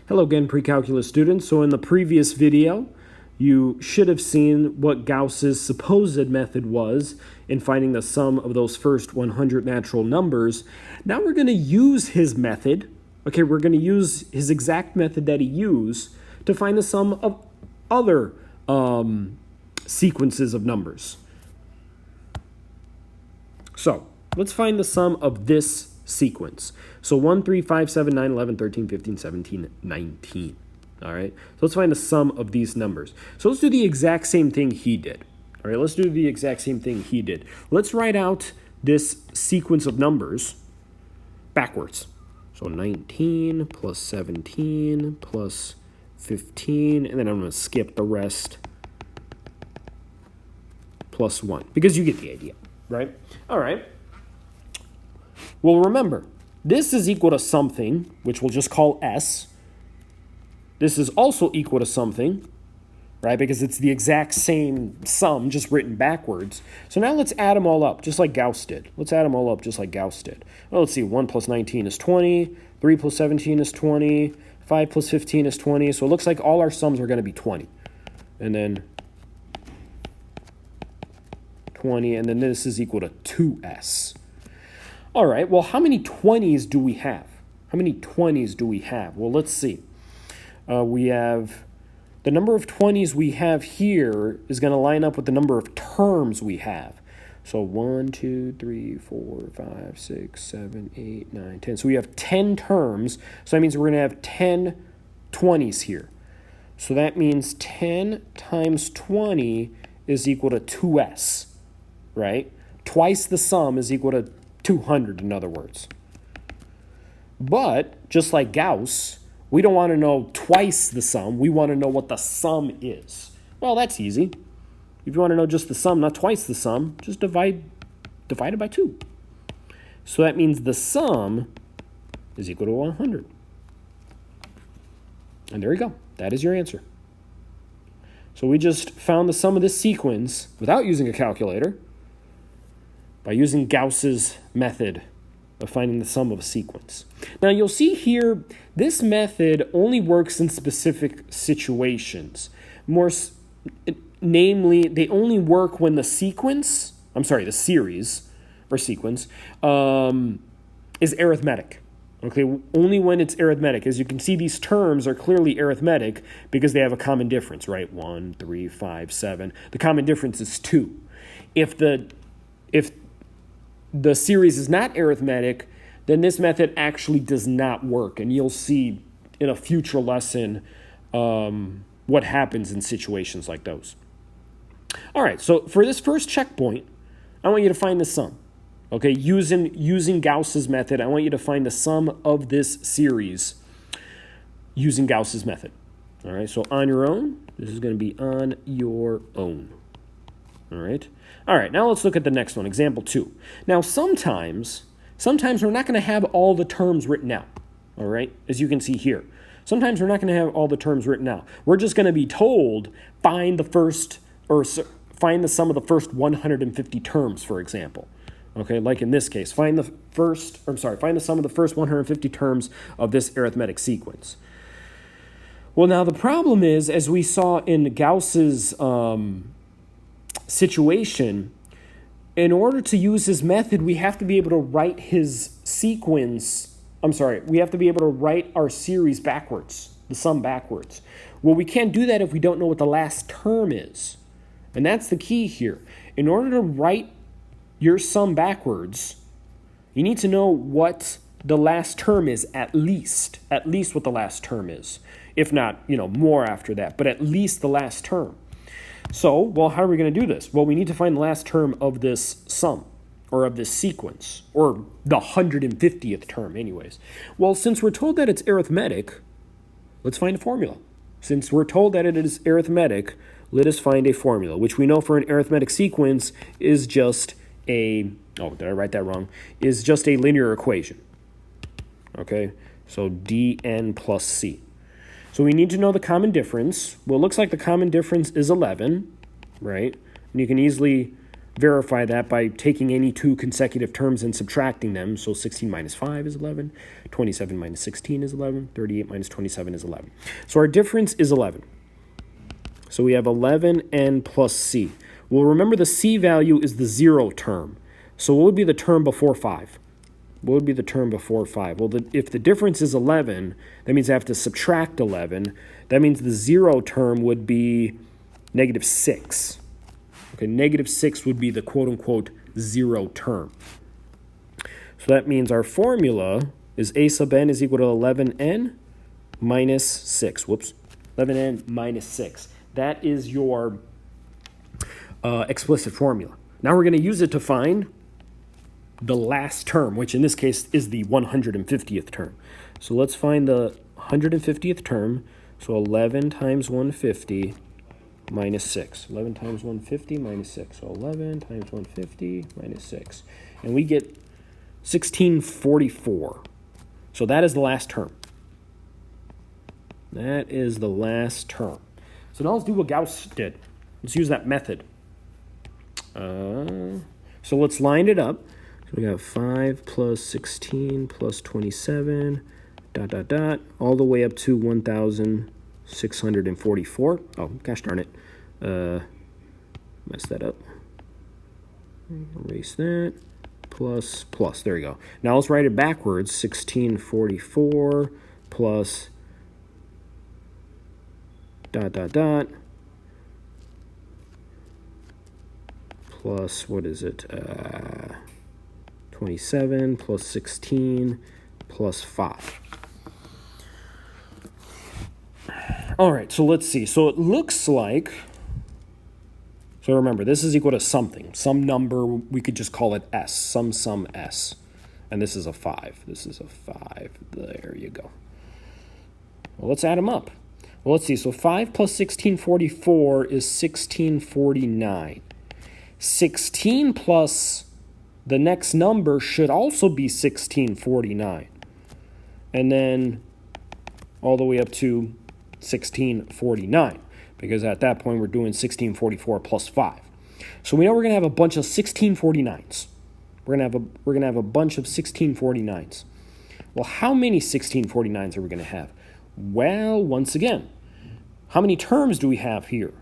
Hello again, pre-calculus students. So in the previous video, you should have seen what Gauss's supposed method was in finding the sum of those first 100 natural numbers. Now we're going to use his method. Okay, we're going to use his exact method that he used to find the sum of other sequences of numbers. So let's find the sum of this sequence. So 1, 3, 5, 7, 9, 11, 13, 15, 17, 19. All right, so let's find the sum of these numbers. So let's do the exact same thing he did. All right, let's do the exact same thing he did. Let's write out this sequence of numbers backwards. So 19 plus 17 plus 15, and then I'm going to skip the rest plus 1, because you get the idea, right? All right. Well, remember, this is equal to something, which we'll just call S. This is also equal to something, right? Because it's the exact same sum, just written backwards. So now let's add them all up, just like Gauss did. Let's add them all up, just like Gauss did. Well, let's see, 1 plus 19 is 20, 3 plus 17 is 20, 5 plus 15 is 20. So it looks like all our sums are going to be 20. And then 20, and then this is equal to 2S. All right, well, how many 20s do we have? How many 20s do we have? Well, let's see. We have the number of 20s we have here is going to line up with the number of terms we have. So 1, 2, 3, 4, 5, 6, 7, 8, 9, 10. So we have 10 terms. So that means we're going to have 10 20s here. So that means 10 times 20 is equal to 2S, right? Twice the sum is equal to 200, in other words. But just like Gauss, we don't want to know twice the sum. We want to know what the sum is. Well, that's easy. If you want to know just the sum, not twice the sum, just divide it by 2. So that means the sum is equal to 100. And there you go. That is your answer. So we just found the sum of this sequence without using a calculator by using Gauss's method of finding the sum of a sequence. Now you'll see here, this method only works in specific situations. Namely, they only work when the series or sequence is arithmetic. Okay, only when it's arithmetic. As you can see, these terms are clearly arithmetic because they have a common difference, right? 1, 3, 5, 7. The common difference is 2. If the series is not arithmetic, then this method actually does not work. And you'll see in a future lesson what happens in situations like those. All right, so for this first checkpoint, I want you to find the sum. Okay, using Gauss's method, I want you to find the sum of this series using Gauss's method. All right, so on your own, this is going to be on your own. All right, now let's look at the next one, example 2. Now, sometimes we're not going to have all the terms written out, all right, as you can see here. Sometimes we're not going to have all the terms written out. We're just going to be told, find the sum of the first 150 terms, for example. Okay, like in this case, find the sum of the first 150 terms of this arithmetic sequence. Well, now the problem is, as we saw in Gauss's situation, in order to use his method, we have to be able to write we have to be able to write our series backwards, the sum backwards. Well, we can't do that if we don't know what the last term is. And that's the key here. In order to write your sum backwards, you need to know what the last term is, at least what the last term is. If not, more after that, but at least the last term. So, well, how are we going to do this? Well, we need to find the last term of this sum, or of this sequence, or the 150th term anyways. Well, since we're told that it's arithmetic, let's find a formula. Since we're told that it is arithmetic, let us find a formula, which we know for an arithmetic sequence is just did I write that wrong? Is just a linear equation. Okay, so dn plus c. So we need to know the common difference. Well, it looks like the common difference is 11, right? And you can easily verify that by taking any two consecutive terms and subtracting them. So 16 minus 5 is 11, 27 minus 16 is 11, 38 minus 27 is 11. So our difference is 11. So we have 11n plus c. Well, remember the c value is the 0 term. So what would be the term before 5? What would be the term before 5? Well, if the difference is 11, that means I have to subtract 11. That means the 0 term would be negative 6. Okay, negative 6 would be the quote-unquote 0 term. So that means our formula is a sub n is equal to 11n minus 6. Whoops, 11n minus 6. That is your explicit formula. Now we're going to use it to find the last term, which in this case is the 150th term. So let's find the 150th term. So 11 times 150 minus 6. 11 times 150 minus 6. So 11 times 150 minus 6. And we get 1644. So that is the last term. That is the last term. So now let's do what Gauss did. Let's use that method. So let's line it up. So we have 5 plus 16 plus 27, dot, dot, dot, all the way up to 1,644. Oh, gosh darn it. Messed that up. Erase that. Plus, plus. There we go. Now let's write it backwards. 1644 plus dot, dot, dot. Plus, what is it? 27 plus 16 plus 5. All right, so let's see. So it looks like, so remember, this is equal to something. Some number, we could just call it S, some S. And this is a 5. This is a 5. There you go. Well, let's add them up. Well, let's see. So 5 plus 1644 is 1649. 16 plus the next number should also be 1649. And then all the way up to 1649. Because at that point, we're doing 1644 plus 5. So we know we're going to have a bunch of 1649s. We're going to have a bunch of 1649s. Well, how many 1649s are we going to have? Well, once again, how many terms do we have here?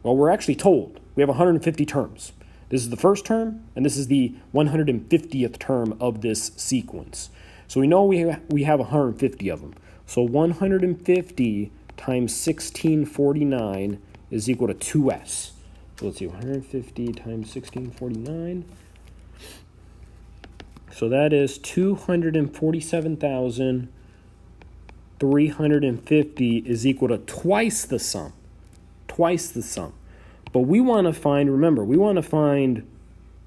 Well, we're actually told we have 150 terms. This is the first term, and this is the 150th term of this sequence. So we know we have 150 of them. So 150 times 1649 is equal to 2s. So let's see, 150 times 1649. So that is 247,350 is equal to twice the sum. Twice the sum. But we want to find, remember, we want to find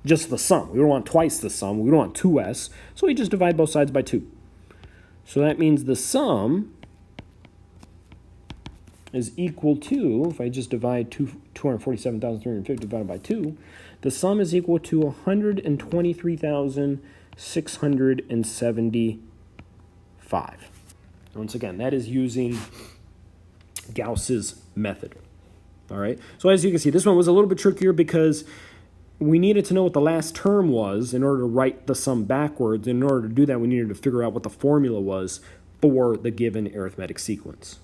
just the sum. We don't want twice the sum. We don't want 2s. So we just divide both sides by 2. So that means the sum is equal to, if I just divide 247,350 divided by 2, the sum is equal to 123,675. Once again, that is using Gauss's method. All right. So as you can see, this one was a little bit trickier because we needed to know what the last term was in order to write the sum backwards. In order to do that, we needed to figure out what the formula was for the given arithmetic sequence.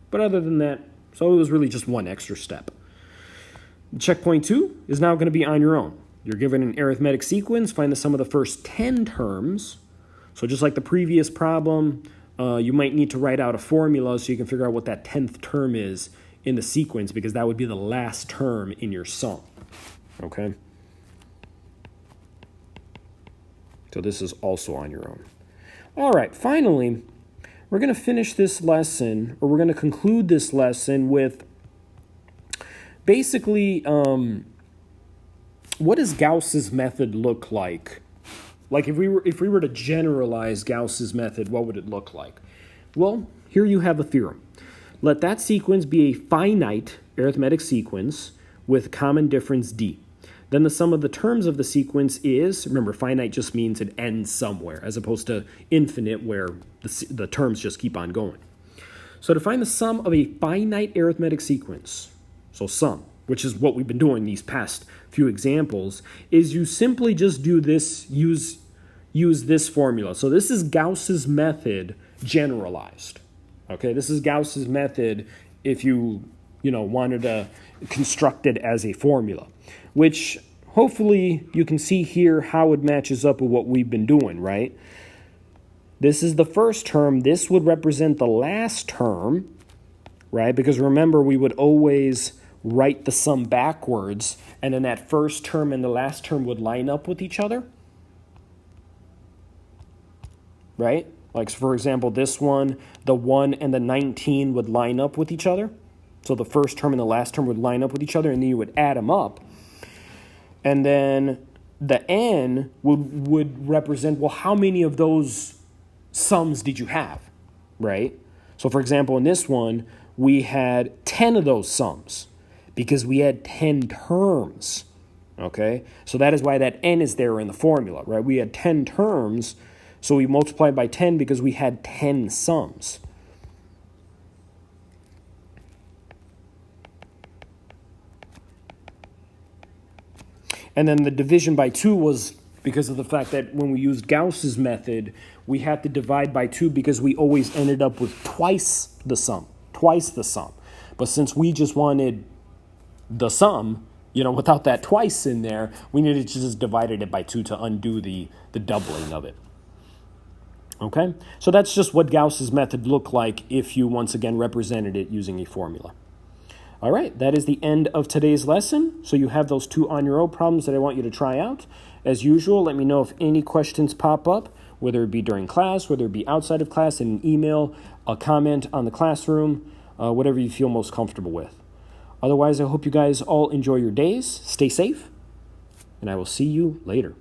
But other than that, so it was really just one extra step. Checkpoint 2 is now going to be on your own. You're given an arithmetic sequence, find the sum of the first 10 terms. So just like the previous problem, you might need to write out a formula so you can figure out what that 10th term is in the sequence, because that would be the last term in your sum. Okay? So this is also on your own. All right, finally, we're going to finish this lesson, or we're going to conclude this lesson with basically what does Gauss's method look like? Like if we were to generalize Gauss's method, what would it look like? Well, here you have a theorem. Let that sequence be a finite arithmetic sequence with common difference d. Then the sum of the terms of the sequence is, remember, finite just means it ends somewhere, as opposed to infinite where the terms just keep on going. So to find the sum of a finite arithmetic sequence, so sum, which is what we've been doing these past few examples, is you simply just do this, use this formula. So this is Gauss's method generalized. Okay, this is Gauss's method if you wanted to construct it as a formula, which hopefully you can see here how it matches up with what we've been doing, right? This is the first term. This would represent the last term, right? Because remember, we would always write the sum backwards, and then that first term and the last term would line up with each other, right? Like, for example, this one, the 1 and the 19 would line up with each other. So the first term and the last term would line up with each other, and then you would add them up. And then the n would represent, well, how many of those sums did you have, right? So, for example, in this one, we had 10 of those sums because we had 10 terms, okay? So that is why that n is there in the formula, right? We had 10 terms, so we multiplied by 10 because we had 10 sums. And then the division by 2 was because of the fact that when we used Gauss's method, we had to divide by 2 because we always ended up with twice the sum. But since we just wanted the sum, without that twice in there, we needed to just divide it by 2 to undo the doubling of it. Okay? So that's just what Gauss's method looked like if you once again represented it using a formula. All right, that is the end of today's lesson. So you have those 2 on your own problems that I want you to try out. As usual, let me know if any questions pop up, whether it be during class, whether it be outside of class, in an email, a comment on the classroom, whatever you feel most comfortable with. Otherwise, I hope you guys all enjoy your days, stay safe, and I will see you later.